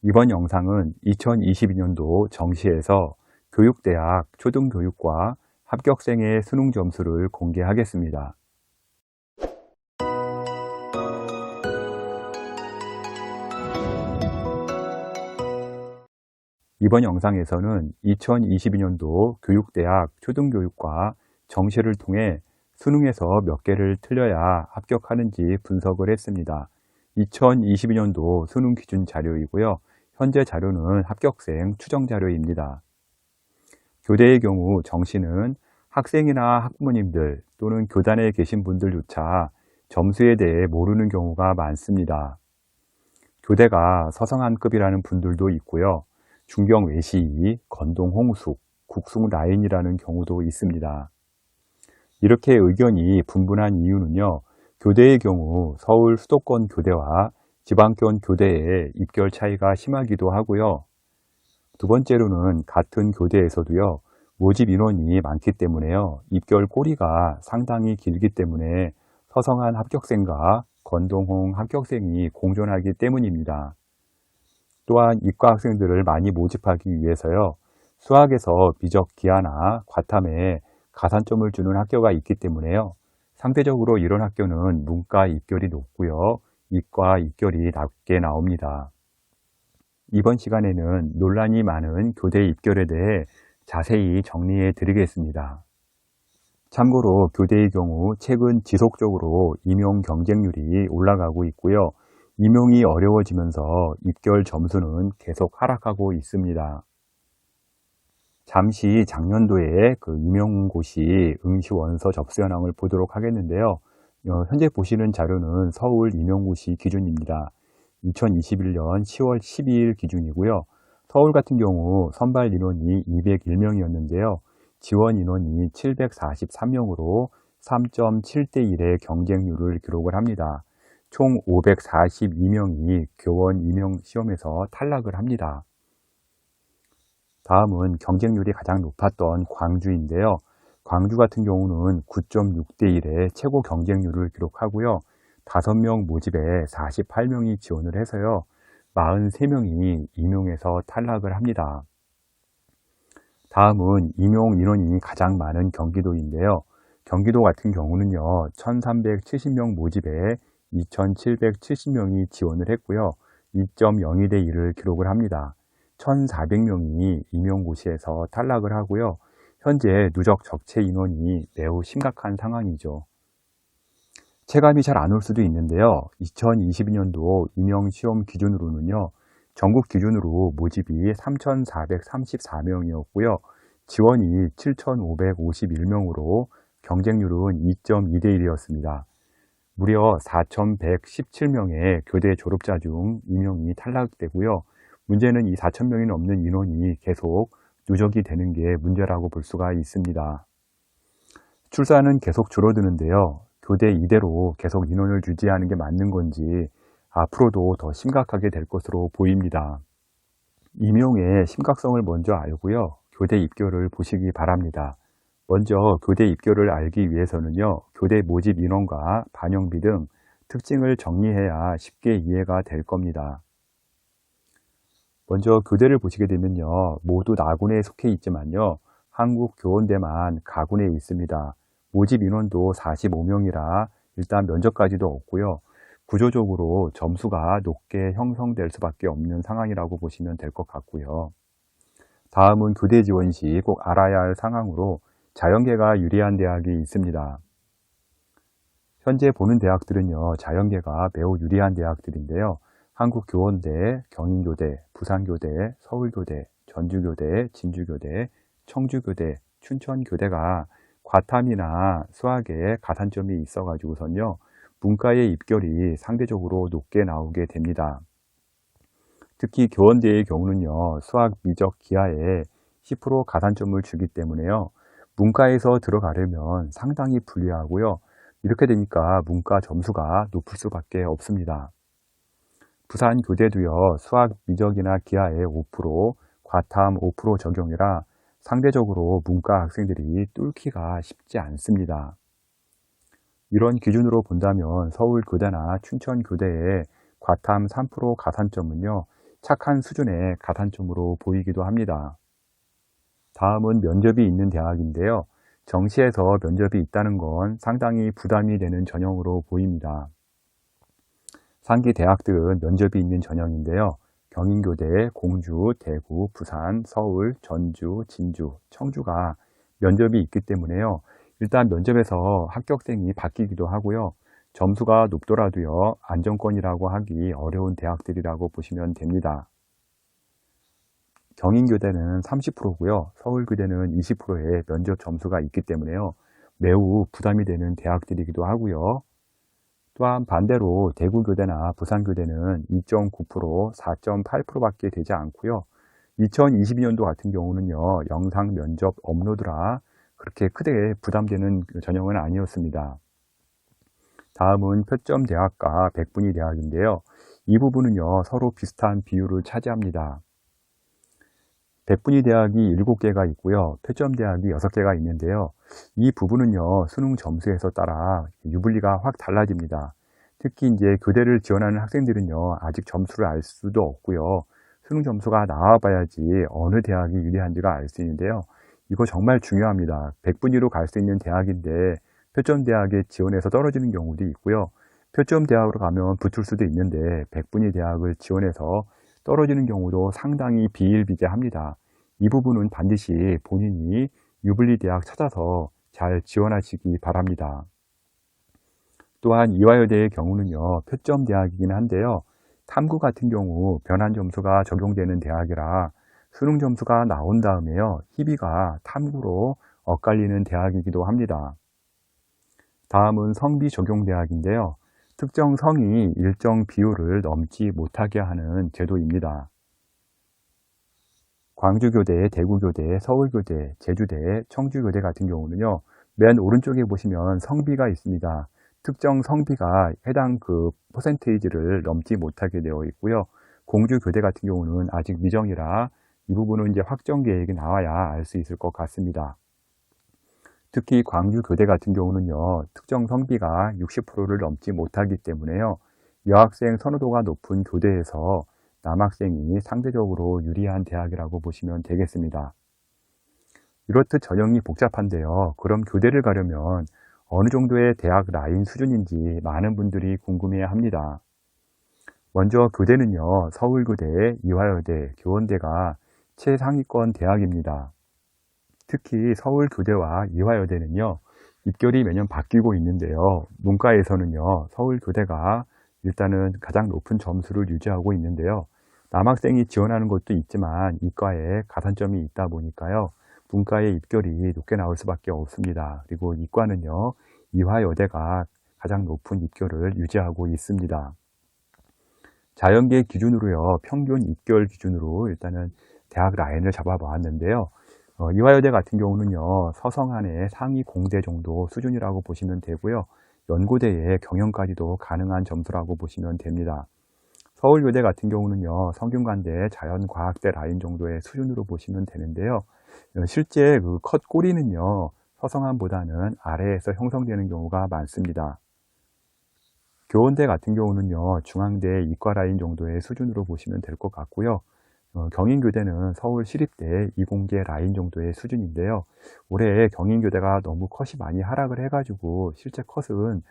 이번 영상은 2022년도 정시에서 교육대학 초등교육과 합격생의 수능 점수를 공개하겠습니다. 이번 영상에서는 2022년도 교육대학 초등교육과 정시를 통해 수능에서 몇 개를 틀려야 합격하는지 분석을 했습니다. 2022년도 수능 기준 자료이고요. 현재 자료는 합격생 추정 자료입니다. 교대의 경우 정시는 학생이나 학부모님들 또는 교단에 계신 분들조차 점수에 대해 모르는 경우가 많습니다. 교대가 서성한급이라는 분들도 있고요. 중경 외시, 건동 홍숙, 국숭 라인이라는 경우도 있습니다. 이렇게 의견이 분분한 이유는요. 교대의 경우 서울 수도권 교대와 지방권 교대의 입결 차이가 심하기도 하고요. 두 번째로는 같은 교대에서도요. 모집 인원이 많기 때문에요. 입결 꼬리가 상당히 길기 때문에 서성한 합격생과 건동홍 합격생이 공존하기 때문입니다. 또한 이과 학생들을 많이 모집하기 위해서요. 수학에서 미적 기하나 과탐에 가산점을 주는 학교가 있기 때문에요. 상대적으로 이런 학교는 문과 입결이 높고요. 이과 입결이 낮게 나옵니다. 이번 시간에는 논란이 많은 교대 입결에 대해 자세히 정리해 드리겠습니다. 참고로 교대의 경우 최근 지속적으로 임용 경쟁률이 올라가고 있고요. 임용이 어려워지면서 입결 점수는 계속 하락하고 있습니다. 잠시 작년도에 그 임용고시 응시 원서 접수 현황을 보도록 하겠는데요. 현재 보시는 자료는 서울 임용고시 기준입니다. 2021년 10월 12일 기준이고요. 서울 같은 경우 선발 인원이 201명이었는데요. 지원 인원이 743명으로 3.7대 1의 경쟁률을 기록을 합니다. 총 542명이 교원 임용 시험에서 탈락을 합니다. 다음은 경쟁률이 가장 높았던 광주인데요. 광주 같은 경우는 9.6대 1의 최고 경쟁률을 기록하고요. 5명 모집에 48명이 지원을 해서요. 43명이 임용에서 탈락을 합니다. 다음은 임용 인원이 가장 많은 경기도인데요. 경기도 같은 경우는요. 1370명 모집에 2770명이 지원을 했고요. 2.02대 1을 기록을 합니다. 1400명이 임용고시에서 탈락을 하고요. 현재 누적 적체 인원이 매우 심각한 상황이죠. 체감이 잘 안 올 수도 있는데요. 2022년도 임용시험 기준으로는요. 전국 기준으로 모집이 3434명이었고요. 지원이 7551명으로 경쟁률은 2.2대 1이었습니다. 무려 4117명의 교대 졸업자 중 임용이 탈락되고요. 문제는 이 4000명이 넘는 인원이 계속 누적이 되는 게 문제라고 볼 수가 있습니다. 출사는 계속 줄어드는데요. 교대 이대로 계속 인원을 유지하는 게 맞는 건지 앞으로도 더 심각하게 될 것으로 보입니다. 임용의 심각성을 먼저 알고요. 교대 입결을 보시기 바랍니다. 먼저 교대 입결을 알기 위해서는요. 교대 모집 인원과 반영비 등 특징을 정리해야 쉽게 이해가 될 겁니다. 먼저 교대를 보시게 되면요. 모두 나군에 속해 있지만요. 한국교원대만 가군에 있습니다. 모집 인원도 45명이라 일단 면접까지도 없고요. 구조적으로 점수가 높게 형성될 수밖에 없는 상황이라고 보시면 될 것 같고요. 다음은 교대 지원 시 꼭 알아야 할 상황으로 자연계가 유리한 대학이 있습니다. 현재 보는 대학들은요. 자연계가 매우 유리한 대학들인데요. 한국교원대, 경인교대, 부산교대, 서울교대, 전주교대, 진주교대, 청주교대, 춘천교대가 과탐이나 수학에 가산점이 있어가지고선요. 문과의 입결이 상대적으로 높게 나오게 됩니다. 특히 교원대의 경우는요. 수학, 미적, 기하에 10% 가산점을 주기 때문에요. 문과에서 들어가려면 상당히 불리하고요. 이렇게 되니까 문과 점수가 높을 수밖에 없습니다. 부산교대도요. 수학, 미적이나 기하에 5%, 과탐 5% 적용이라 상대적으로 문과 학생들이 뚫기가 쉽지 않습니다. 이런 기준으로 본다면 서울교대나 춘천교대의 과탐 3% 가산점은요. 착한 수준의 가산점으로 보이기도 합니다. 다음은 면접이 있는 대학인데요. 정시에서 면접이 있다는 건 상당히 부담이 되는 전형으로 보입니다. 상기 대학들은 면접이 있는 전형인데요. 경인교대, 공주, 대구, 부산, 서울, 전주, 진주, 청주가 면접이 있기 때문에요. 일단 면접에서 합격생이 바뀌기도 하고요. 점수가 높더라도요, 안정권이라고 하기 어려운 대학들이라고 보시면 됩니다. 경인교대는 30%고요. 서울교대는 20%의 면접 점수가 있기 때문에요. 매우 부담이 되는 대학들이기도 하고요. 또한 반대로 대구교대나 부산교대는 2.9%, 4.8%밖에 되지 않고요. 2022년도 같은 경우는요, 영상 면접 업로드라 그렇게 크게 부담되는 전형은 아니었습니다. 다음은 표점대학과 백분위대학인데요. 이 부분은요, 서로 비슷한 비율을 차지합니다. 백분위대학이 7개가 있고요. 표점대학이 6개가 있는데요. 이 부분은요, 수능 점수에서 따라 유불리가 확 달라집니다. 특히 이제 교대를 지원하는 학생들은요, 아직 점수를 알 수도 없고요. 수능 점수가 나와봐야지 어느 대학이 유리한지가 알 수 있는데요. 이거 정말 중요합니다. 백분위로 갈 수 있는 대학인데 표점대학에 지원해서 떨어지는 경우도 있고요. 표점대학으로 가면 붙을 수도 있는데 백분위 대학을 지원해서 떨어지는 경우도 상당히 비일비재합니다. 이 부분은 반드시 본인이 유불리 대학 찾아서 잘 지원하시기 바랍니다. 또한 이화여대의 경우는요, 표점 대학이긴 한데요. 탐구 같은 경우 변환 점수가 적용되는 대학이라 수능 점수가 나온 다음에요, 희비가 탐구로 엇갈리는 대학이기도 합니다. 다음은 성비 적용 대학인데요. 특정 성이 일정 비율을 넘지 못하게 하는 제도입니다. 광주교대, 대구교대, 서울교대, 제주대, 청주교대 같은 경우는요, 맨 오른쪽에 보시면 성비가 있습니다. 특정 성비가 해당 퍼센테이지를 넘지 못하게 되어 있고요. 공주교대 같은 경우는 아직 미정이라 이 부분은 이제 확정 계획이 나와야 알 수 있을 것 같습니다. 특히 광주교대 같은 경우는요, 특정 성비가 60%를 넘지 못하기 때문에요, 여학생 선호도가 높은 교대에서 남학생이 상대적으로 유리한 대학이라고 보시면 되겠습니다. 이렇듯 전형이 복잡한데요. 그럼 교대를 가려면 어느 정도의 대학 라인 수준인지 많은 분들이 궁금해 합니다. 먼저 교대는요, 서울교대, 이화여대, 교원대가 최상위권 대학입니다. 특히 서울교대와 이화여대는요, 입결이 매년 바뀌고 있는데요. 문과에서는요, 서울교대가 일단은 가장 높은 점수를 유지하고 있는데요. 남학생이 지원하는 것도 있지만 이과에 가산점이 있다 보니까요, 문과의 입결이 높게 나올 수밖에 없습니다. 그리고 이과는요, 이화여대가 가장 높은 입결을 유지하고 있습니다. 자연계 기준으로요, 평균 입결 기준으로 일단은 대학 라인을 잡아보았는데요. 이화여대 같은 경우는요, 서성한의 상위 공대 정도 수준이라고 보시면 되고요. 연고대의 경영까지도 가능한 점수라고 보시면 됩니다. 서울여대 같은 경우는요, 성균관대, 자연과학대 라인 정도의 수준으로 보시면 되는데요. 실제 컷 꼬리는요, 서성한보다는 아래에서 형성되는 경우가 많습니다. 교원대 같은 경우는요, 중앙대 이과 라인 정도의 수준으로 보시면 될 것 같고요. 경인교대는 서울시립대 이공계 라인 정도의 수준인데요. 올해 경인교대가 너무 컷이 많이 하락을 해가지고 실제 컷은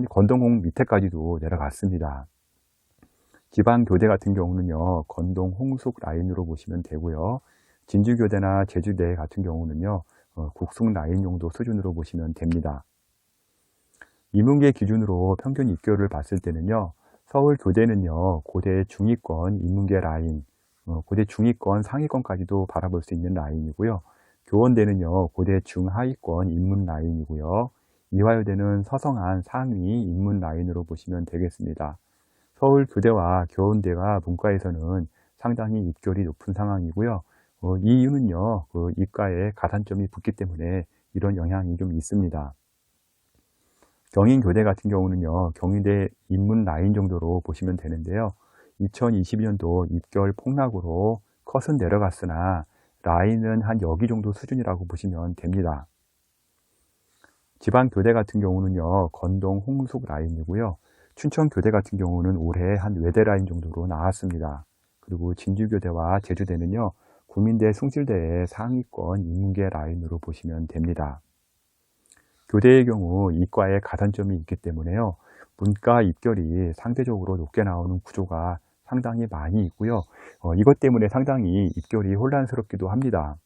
건동홍 밑에까지도 내려갔습니다. 지방교대 같은 경우는요, 건동 홍숙 라인으로 보시면 되고요. 진주교대나 제주대 같은 경우는요, 국숙 라인 정도 수준으로 보시면 됩니다. 인문계 기준으로 평균 입결을 봤을 때는요, 서울교대는요, 고대 중위권 인문계 라인, 고대 중위권 상위권까지도 바라볼 수 있는 라인이고요. 교원대는요, 고대 중하위권 인문 라인이고요. 이화여대는 서성한 상위 인문 라인으로 보시면 되겠습니다. 서울교대와 교원대가 문과에서는 상당히 입결이 높은 상황이고요. 이 이유는요, 이과에 가산점이 붙기 때문에 이런 영향이 좀 있습니다. 경인교대 같은 경우는요, 경희대 인문 라인 정도로 보시면 되는데요. 2022년도 입결 폭락으로 컷은 내려갔으나 라인은 한 여기 정도 수준이라고 보시면 됩니다. 지방교대 같은 경우는요, 건동 홍숙 라인이고요. 춘천교대 같은 경우는 올해 한 외대 라인 정도로 나왔습니다. 그리고 진주교대와 제주대는요, 국민대 숭실대의 상위권 인문계 라인으로 보시면 됩니다. 교대의 경우 이과에 가산점이 있기 때문에요, 문과 입결이 상대적으로 높게 나오는 구조가 상당히 많이 있고요. 이것 때문에 상당히 입결이 혼란스럽기도 합니다.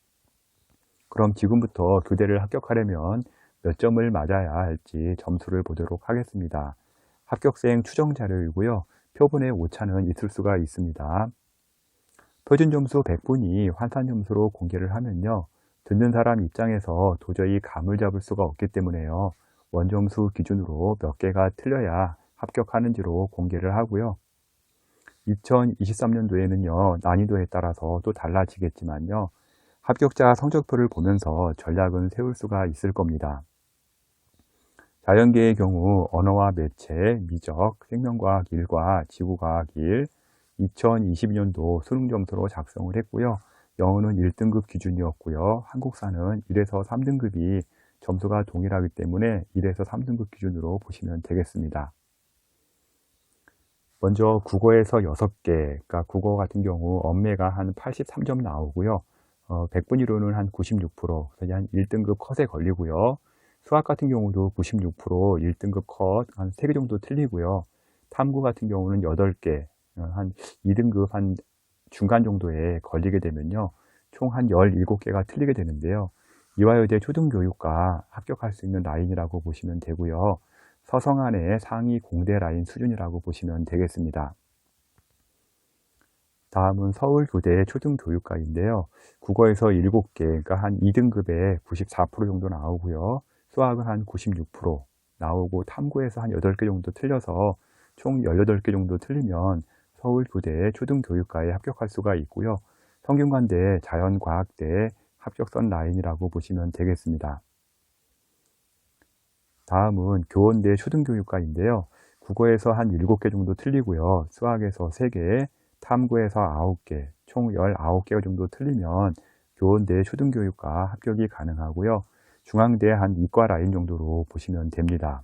그럼 지금부터 교대를 합격하려면 몇 점을 맞아야 할지 점수를 보도록 하겠습니다. 합격생 추정 자료이고요. 표본의 오차는 있을 수가 있습니다. 표준 점수 100분이 환산 점수로 공개를 하면요, 듣는 사람 입장에서 도저히 감을 잡을 수가 없기 때문에요, 원점수 기준으로 몇 개가 틀려야 합격하는지로 공개를 하고요. 2023년도에는요, 난이도에 따라서 또 달라지겠지만요, 합격자 성적표를 보면서 전략은 세울 수가 있을 겁니다. 자연계의 경우 언어와 매체, 미적, 생명과학 1과 지구과학 1, 2022년도 수능 점수로 작성을 했고요. 영어는 1등급 기준이었고요. 한국사는 1에서 3등급이 점수가 동일하기 때문에 1에서 3등급 기준으로 보시면 되겠습니다. 먼저 국어에서 6개, 그러니까 국어 같은 경우 언매가 한 83점 나오고요. 100분 이론은 한 96%, 그래서 한 1등급 컷에 걸리고요. 수학 같은 경우도 96%, 1등급 컷 한 3개 정도 틀리고요. 탐구 같은 경우는 8개, 한 2등급 한 중간 정도에 걸리게 되면요, 총 한 17개가 틀리게 되는데요. 이화여대 초등교육과 합격할 수 있는 라인이라고 보시면 되고요. 서성안의 상위 공대 라인 수준이라고 보시면 되겠습니다. 다음은 서울교대 초등교육과인데요. 국어에서 7개, 그러니까 한 2등급에 94% 정도 나오고요. 수학은 한 96% 나오고, 탐구에서 한 8개 정도 틀려서 총 18개 정도 틀리면 서울교대 초등교육과에 합격할 수가 있고요. 성균관대 자연과학대 합격선 라인이라고 보시면 되겠습니다. 다음은 교원대 초등교육과인데요. 국어에서 한 7개 정도 틀리고요. 수학에서 3개, 탐구에서 9개, 총 19개 정도 틀리면 교원대 초등교육과 합격이 가능하고요. 중앙대 한 이과 라인 정도로 보시면 됩니다.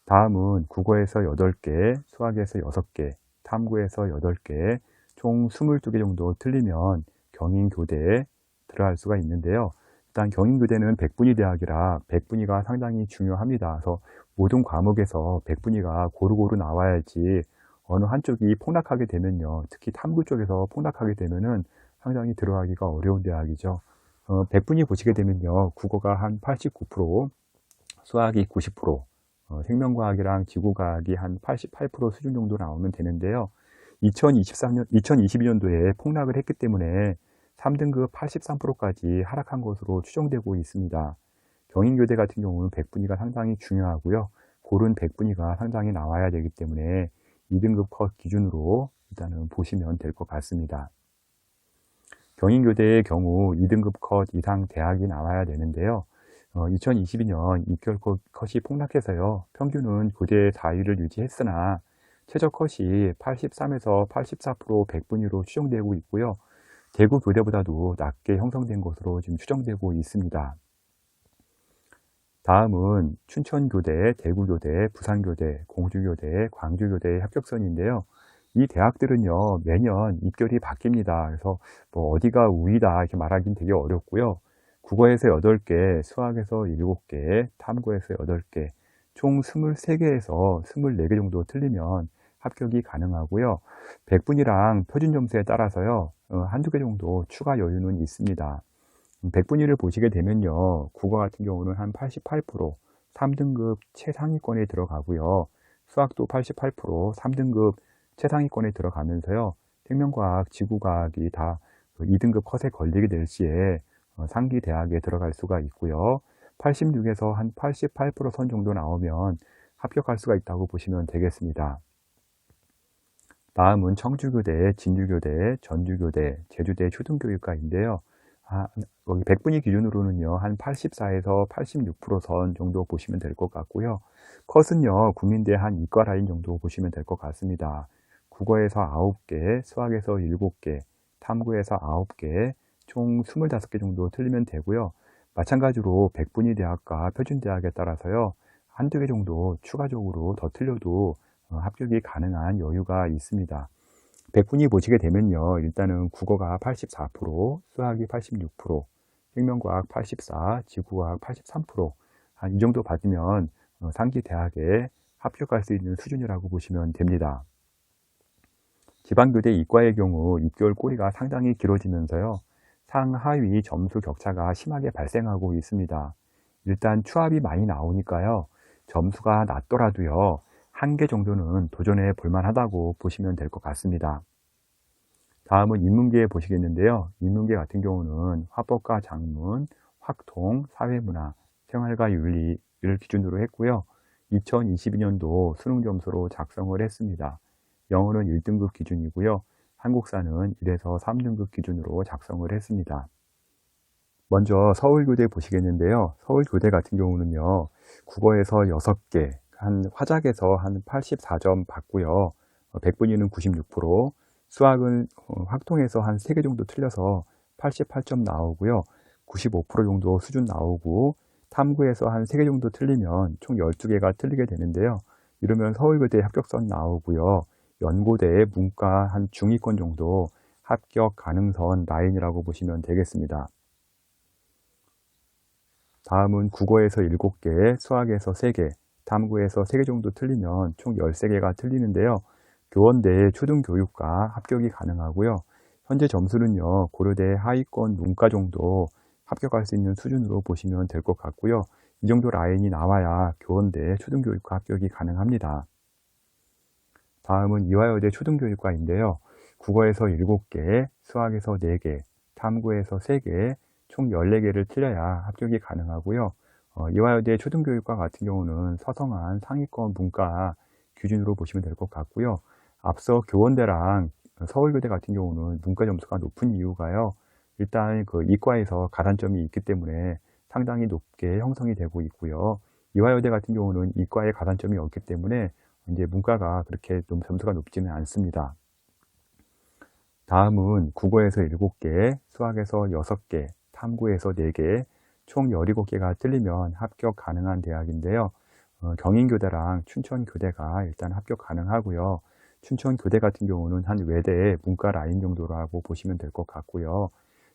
다음은 국어에서 8개, 수학에서 6개, 탐구에서 8개, 총 22개 정도 틀리면 경인교대에 들어갈 수가 있는데요. 일단 경인교대는 100분위 대학이라 100분위가 상당히 중요합니다. 그래서 모든 과목에서 100분위가 고루고루 나와야지 어느 한쪽이 폭락하게 되면요, 특히 탐구 쪽에서 폭락하게 되면은 상당히 들어가기가 어려운 대학이죠. 100분위 보시게 되면요, 국어가 한 89%, 수학이 90%, 생명과학이랑 지구과학이 한 88% 수준 정도 나오면 되는데요. 2022년도에 폭락을 했기 때문에 3등급 83%까지 하락한 것으로 추정되고 있습니다. 경인교대 같은 경우는 100분위가 상당히 중요하고요. 고른 100분위가 상당히 나와야 되기 때문에 2등급 컷 기준으로 일단은 보시면 될 것 같습니다. 경인교대의 경우 2등급 컷 이상 대학이 나와야 되는데요. 2022년 입결 컷이 폭락해서요, 평균은 교대 4위를 유지했으나 최저 컷이 83에서 84% 100분위로 추정되고 있고요. 대구 교대보다도 낮게 형성된 것으로 지금 추정되고 있습니다. 다음은 춘천교대, 대구교대, 부산교대, 공주교대, 광주교대의 합격선인데요. 이 대학들은요, 매년 입결이 바뀝니다. 그래서 뭐 어디가 우위다 이렇게 말하기는 되게 어렵고요. 국어에서 8개, 수학에서 7개, 탐구에서 8개, 총 23개에서 24개 정도 틀리면 합격이 가능하고요. 100분위랑 표준 점수에 따라서요, 한두 개 정도 추가 여유는 있습니다. 100분위를 보시게 되면요, 국어 같은 경우는 한 88%, 3등급 최상위권에 들어가고요. 수학도 88%, 3등급 최상위권에 들어가면서요, 생명과학, 지구과학이 다 2등급 컷에 걸리게 될 시에 상기 대학에 들어갈 수가 있고요. 86에서 한 88% 선 정도 나오면 합격할 수가 있다고 보시면 되겠습니다. 다음은 청주교대, 진주교대, 전주교대, 제주대 초등교육과인데요. 여기 100분위 기준으로는요, 한 84에서 86%선 정도 보시면 될 것 같고요. 컷은요, 국민대 한 이과 라인 정도 보시면 될 것 같습니다. 국어에서 9개, 수학에서 7개, 탐구에서 9개, 총 25개 정도 틀리면 되고요. 마찬가지로 100분위 대학과 표준대학에 따라서요, 한두 개 정도 추가적으로 더 틀려도 합격이 가능한 여유가 있습니다. 100분위 보시게 되면요. 일단은 국어가 84%, 수학이 86%, 생명과학 84%, 지구과학 83%, 한 이 정도 받으면 상기 대학에 합격할 수 있는 수준이라고 보시면 됩니다. 지방교대 이과의 경우 입결 꼬리가 상당히 길어지면서요. 상하위 점수 격차가 심하게 발생하고 있습니다. 일단 추합이 많이 나오니까요. 점수가 낮더라도요. 한 개 정도는 도전해 볼만하다고 보시면 될 것 같습니다. 다음은 인문계 보시겠는데요. 인문계 같은 경우는 화법과 작문, 확통, 사회문화, 생활과 윤리를 기준으로 했고요. 2022년도 수능 점수로 작성을 했습니다. 영어는 1등급 기준이고요. 한국사는 1에서 3등급 기준으로 작성을 했습니다. 먼저 서울교대 보시겠는데요. 서울교대 같은 경우는요. 국어에서 6개, 한 화작에서 한 84점 받고요. 100분위는 96%, 수학은 확통에서 한 3개 정도 틀려서 88점 나오고요. 95% 정도 수준 나오고, 탐구에서 한 3개 정도 틀리면 총 12개가 틀리게 되는데요. 이러면 서울교대 합격선 나오고요. 연고대 문과 한 중위권 정도 합격 가능선 라인이라고 보시면 되겠습니다. 다음은 국어에서 7개, 수학에서 3개, 탐구에서 3개 정도 틀리면 총 13개가 틀리는데요. 교원대 초등교육과 합격이 가능하고요. 현재 점수는요, 고려대 하위권 문과 정도 합격할 수 있는 수준으로 보시면 될 것 같고요. 이 정도 라인이 나와야 교원대 초등교육과 합격이 가능합니다. 다음은 이화여대 초등교육과인데요. 국어에서 7개, 수학에서 4개, 탐구에서 3개, 총 14개를 틀려야 합격이 가능하고요. 이화여대 초등교육과 같은 경우는 서성한 상위권 문과 기준으로 보시면 될 것 같고요. 앞서 교원대랑 서울교대 같은 경우는 문과 점수가 높은 이유가요. 일단 그 이과에서 가산점이 있기 때문에 상당히 높게 형성이 되고 있고요. 이화여대 같은 경우는 이과에 가산점이 없기 때문에 이제 문과가 그렇게 좀 점수가 높지는 않습니다. 다음은 국어에서 7개, 수학에서 6개, 탐구에서 4개, 총 17개가 틀리면 합격 가능한 대학인데요. 경인교대랑 춘천교대가 일단 합격 가능하고요. 춘천교대 같은 경우는 한 외대 문과 라인 정도라고 보시면 될 것 같고요.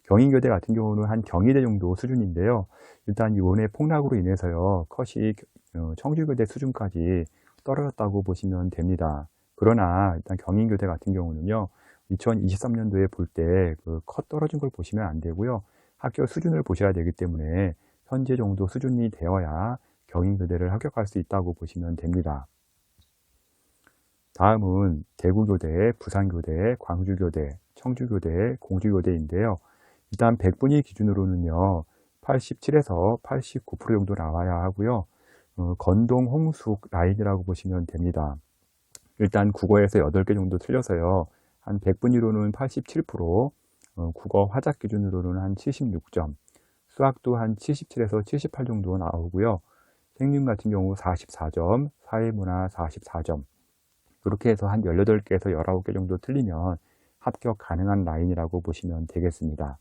경인교대 같은 경우는 한 경희대 정도 수준인데요. 일단 이번에 폭락으로 인해서요. 컷이 청주교대 수준까지 떨어졌다고 보시면 됩니다. 그러나 일단 경인교대 같은 경우는요. 2023년도에 볼 때 그 컷 떨어진 걸 보시면 안 되고요. 학교 수준을 보셔야 되기 때문에 현재 정도 수준이 되어야 경인교대를 합격할 수 있다고 보시면 됩니다. 다음은 대구교대, 부산교대, 광주교대, 청주교대, 공주교대인데요. 일단 100분위 기준으로는요. 87에서 89% 정도 나와야 하고요. 건동, 홍숙 라인이라고 보시면 됩니다. 일단 국어에서 8개 정도 틀려서요. 한 100분위로는 87%, 국어 화작 기준으로는 한 76점, 수학도 한 77에서 78 정도 나오고요. 생명 같은 경우 44점, 사회문화 44점, 그렇게 해서 한 18개에서 19개 정도 틀리면 합격 가능한 라인이라고 보시면 되겠습니다.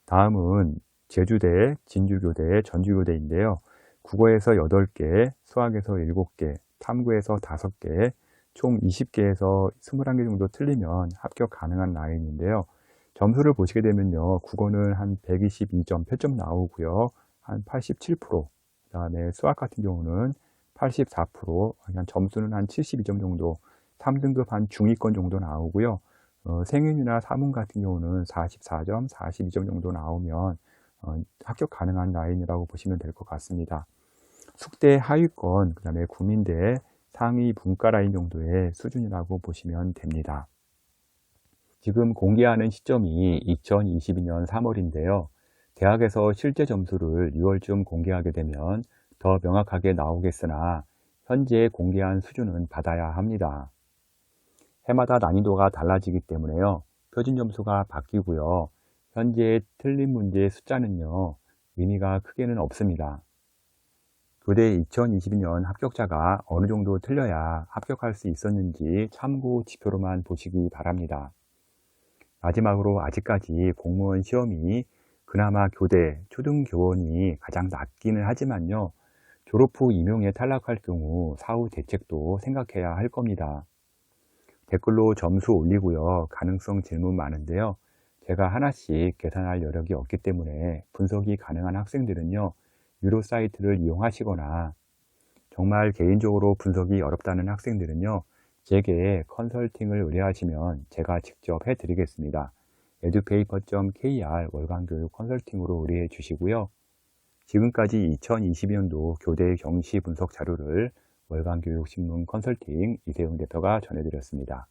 다음은 제주대, 진주교대, 전주교대인데요. 국어에서 8개, 수학에서 7개, 탐구에서 5개, 총 20개에서 21개 정도 틀리면 합격 가능한 라인인데요. 점수를 보시게 되면요. 국어는 한 122점, 표점 나오고요. 한 87%, 그 다음에 수학 같은 경우는 84%, 점수는 한 72점 정도, 3등급 한 중위권 정도 나오고요. 생윤이나 사문 같은 경우는 44점, 42점 정도 나오면 합격 가능한 라인이라고 보시면 될 것 같습니다. 숙대 하위권, 그 다음에 국민대 상위 문과 라인 정도의 수준이라고 보시면 됩니다. 지금 공개하는 시점이 2022년 3월인데요. 대학에서 실제 점수를 6월쯤 공개하게 되면 더 명확하게 나오겠으나 현재 공개한 수준은 받아야 합니다. 해마다 난이도가 달라지기 때문에요. 표준 점수가 바뀌고요. 현재 틀린 문제의 숫자는요. 의미가 크게는 없습니다. 교대 2022년 합격자가 어느 정도 틀려야 합격할 수 있었는지 참고 지표로만 보시기 바랍니다. 마지막으로 아직까지 공무원 시험이 그나마 교대, 초등교원이 가장 낮기는 하지만요. 졸업 후 임용에 탈락할 경우 사후 대책도 생각해야 할 겁니다. 댓글로 점수 올리고요. 가능성 질문 많은데요. 제가 하나씩 계산할 여력이 없기 때문에 분석이 가능한 학생들은요. 유료 사이트를 이용하시거나 정말 개인적으로 분석이 어렵다는 학생들은요. 제게 컨설팅을 의뢰하시면 제가 직접 해드리겠습니다. edupaper.kr 월간교육 컨설팅으로 의뢰해 주시고요. 지금까지 2022년도 교대 경시 분석 자료를 월간교육신문 컨설팅 이세용 대표가 전해드렸습니다.